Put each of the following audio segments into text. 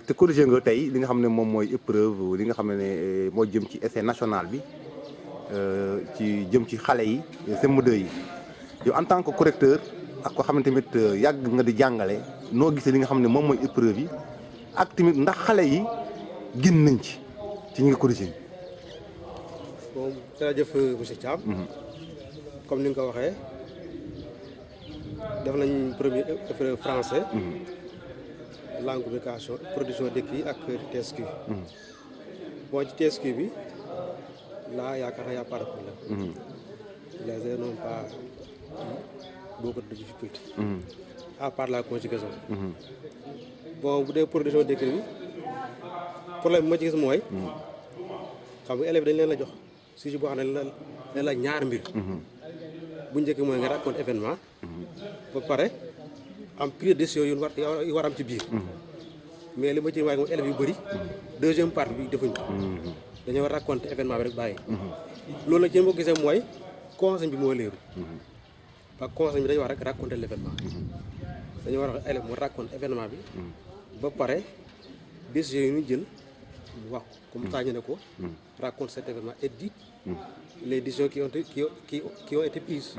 te corrigé nga tey li nga xam ne moom mooy épreuve li nga xam ne moo jëm ci essai national bi ci jëm ci xale yi CM2 yi yow en tant que correcteur ak ko xam ne tamit yàgg nga di jàngale noo gisee li nga xam ne moom mooy épreuve yi ak tamit ndax xale yi gën nañ ci ñi nga corrigé. bon jërëjëf monsieur Thiam. comme ni nga ko waxee def nañ premier épreuve français. langue communication production d'écrit ak TSQ. bon ci TSQ bi là yaakaar naa y a pas de problème. les élèves n'ont pas beaucoup de difficultés. à part la conjugaison. bon bu dee production d'écrit bi problème bi ma ci gis mooy. xam nga élèves dañ leen la jox sujet boo xam ne leen la ñaar mbir. bu njëkk mooy nga raconte événement. ba pare am prise de décision yu war am ci biir. mais li ma ci waaye moom élèves yu bëri. deuxième partie bi defuñ ko. dañoo raconte événement bi rek bàyyi. loolu nag ci ma ko gisee mooy consigne bi moo leeru. parce que consigne bi dañu wax rek raconter l'événement. dañoo war a élève mu raconte événement bi. ba pare décision yi ñu jël mu wax ko comme ça ñu ne ko. raconte cet événement et dit les décisions qui ont été prises.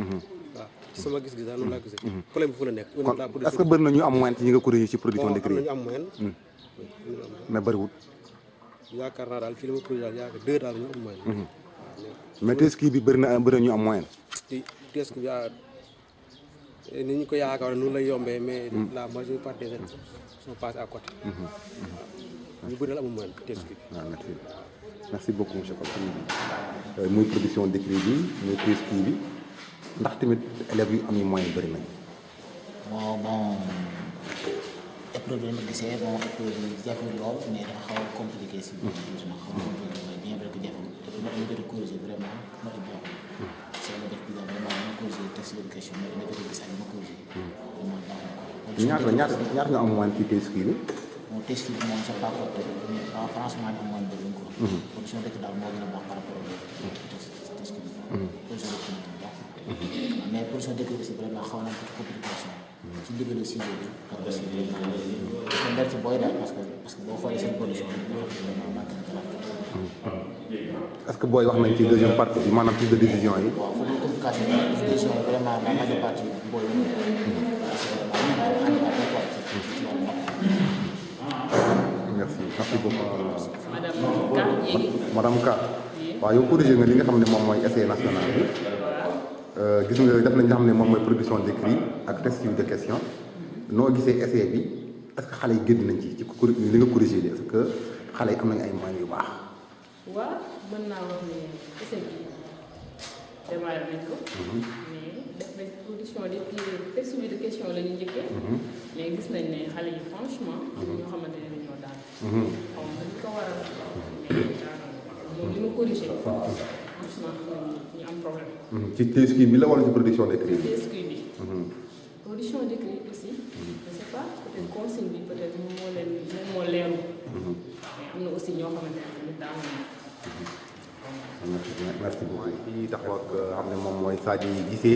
waaw ci sama gis-gis daal noonu laa gisee. problème bi fu la nekk. est-ce que bëri na ñu am moyen ci ñi nga corrigé ci production d'écrit. am na ñu am moyen. mais bëriwul. yaakaar naa daal fii la ma corrigé daal yaakaar 2 daal ñu am moyen. mais TSQ bi bëri na ñu am moyen. TSQ bi ni ñu ko yaakaar noonu lay yombee mais la majeure partie des élèves sont passés à côté. ñu bëri daal amul moyen TSQ bi. waaw merci beaucoup monsieur Kopp. muy production d'écrit bi muy TSQ bi ndax tamit élèves yu am yi moyen bëri nañ. bon épreuve yi nga gisee bon épreuve yi jafe lool mais dafa xaw a compliqué si biir tuuti na xaw a compliqué mais bien vrai que jafewul et puis nag ñu bëri corrigé vraiment ma di baaxul c'est le def bi daal vraiment ñu corrigé texte d'éducation mais dina bëri gis ak ma corrigé vraiment baaxul ñaata nga am moyen ci TSQ bi. bon TSQ bi moom c'est pas correct mais franchement ñu am moyen bëri ko production dëkk daal moo gën a baax par rapport ak TSQ bi production dëkk bi baax mais production dëkk aussi vraiment xaw na complication ci début de sujet bi ak aussi vraiment dafa ndar ci booy daal parce que boo xoolee seen production bi vraiment manqué na trop. est-ce que booy wax nañ ci deuxième partie bi maanaam prise de décision yi. waaw foofu communication bi prise de décision yi vraiment la majeure partie booy yi parce que vraiment handicapé quoi ci wàllu merci beaucoup. madame Ka waaw yow corrigé nga li nga xam ne moom mooy essai national bi. gis nga def nañ nga xam ne moom mooy production d'écrit ak test de question noo gisee essai bi est-ce que xale yi génn nañ ci li nga corrigé est-ce que xale yi am nañ ay moyens yu baax. waaw mën naa wax ne essai bi démarré nañ ko. mais def nañ production d'écrit test de question la ñu njëkkee. mais gis nañ ne xale yi franchement. ñoo xamante ne dañoo daal. xaw ma li ko waral mais li ma corrigé. franchement ñu am problème. ci TSQ bi la wala ci production d'écrit bi. TSQ bi. production d'écrit aussi. je sais pas peut-être consigne bi peut-être moom moo leeru. mais am na aussi ñoo xamante ne tamit daanu. merci beaucoup. fii taxaw ak xam ne moom mooy Sadji Guissé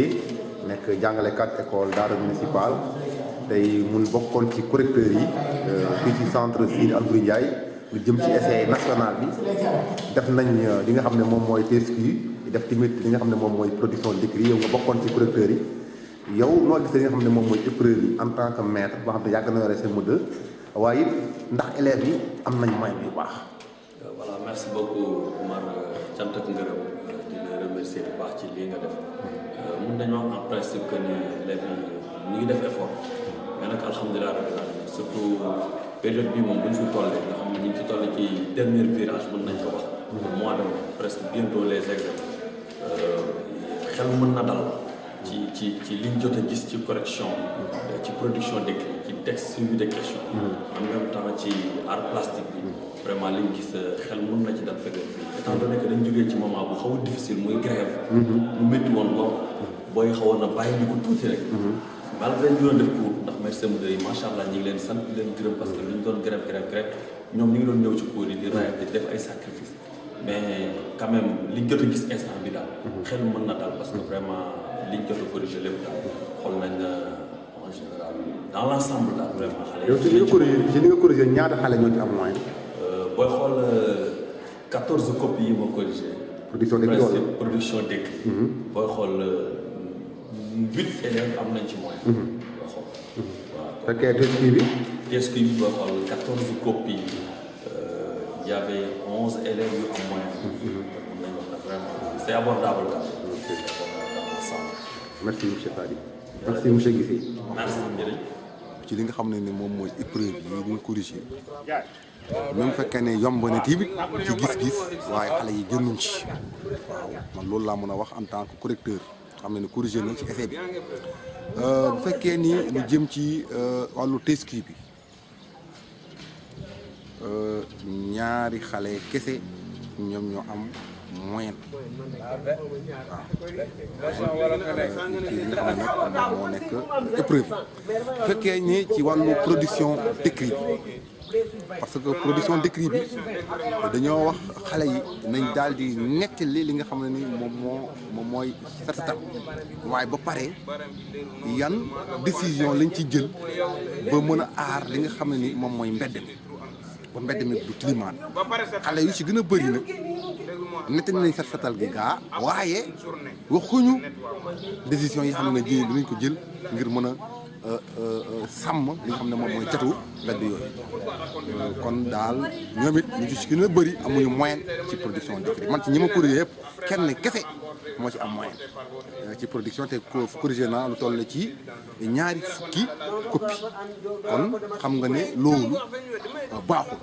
nekk jàngalekat école Dahra municipal tey mun bokkoon ci correcteurs yi fii ci centre Sidi Albouri Ndiaye lu jëm ci essai national bi def nañ li nga xam ne moom mooy TSQ def tamit li nga xam ne moom mooy production d'écrit yow nga bokkoon ci correcteurs yi yow noo gisee li nga xam ne moom mooy épreuve yi en tant que maître boo xam ne yàgg na yore CM2 waaye it ndax élèves yi am nañ moyen yu baax. voilà merci beaucoup Omar cant ak ngërëm di la remercier bu baax ci lii nga def mun nañu wax en principe que ni élèves yi ñu ngi def effort mais nag alhamdulilah rabbil alamin surtout période bi moom bu ñu fi tollee nga xam ne ñu ngi ci toll ci dernier virage mën nañ ko wax. mois de presque bientôt les examens xel mën na dal ci liñ jot a gis ci correction ci production d'écrit ci texte suivi de questions. en même temps ci art plastique bi. vraiment liñ gis xel mën na ci dal période bi étant donné que dañ jógee ci moment bu xaw a difficile muy grève. mu métti woon lool booy xawoon na bàyyi ñu ko tuuti rek. malgré ñu doon def cours ndax merci CM2 yi macha allah ñu ngi leen sant di leen gërëm parce que li ñu doon grève ñoom ñu ngi doon ñëw ci cours yi di raay di def ay sacrifices mais quand même liñ jot a gis instant bi daal. xel mën na daal parce que vraiment liñ jot a corriger lépp daal xool nañ en général dans l'ensemble là vraiment xale yow ci li nga corrigé ñaata xale ñoo ci am moyen. booy xool 14 copies yi ma corrigé. production d'écrit wala production d'écrit. booy xool 8 élèves am nañ ci moyen. booy xool. waaw fekkee TSQ bi. TSQ bi booy xool 14 copies il y avait 11 élèves yu am moyen. mun nañu wax ne vraiment c'est abordable quand même. c'est abordable dans l'ensemble. merci monsieur Fadi. merci monsieur Guissé. merci jërëjëf. ci li nga xam ne ni moom mooy épreuve yi ñu corrigé même fekkee ne yomb na tamit ci gis-gis waaye xale yi gënuñ ci waaw man loolu laa mën a wax en tant que correcteur xam ne ne corrigé na ci essai bi bu fekkee ni lu jëm ci wàllu TSQ bi ñaari xale kese ñoom ñoo am moyenne waaw ci li nga xam ne nag moo nekk épreuve bu fekkee ni ci wàllu production d'écrit bi parce que production d'écrit bi dañoo wax xale yi nañ daal di nettali li nga xam ne ni moom mooy set-setal waaye ba pare yan décision lañ ci jël ba mën a aar li nga xam ne ni moom mooy mbedd mi ba mbedd mi du climat xale yu ci gën a bëri nag nettali nañ set-setal gi gaa waaye waxuñu décision yi xam ne ji dinañ ko jël ngir mën a sàmm li nga xam ne moom mooy catu mbedd yooyu kon daal ñoom it ñu ci gën a bëri amuñu moyen ci production d'écrit man ci ñi ma corrigé yëpp kenn kese moo ci am moyen ci production te corrigé naa lu toll ci ñaari fukki copie kon xam nga ne loolu baaxul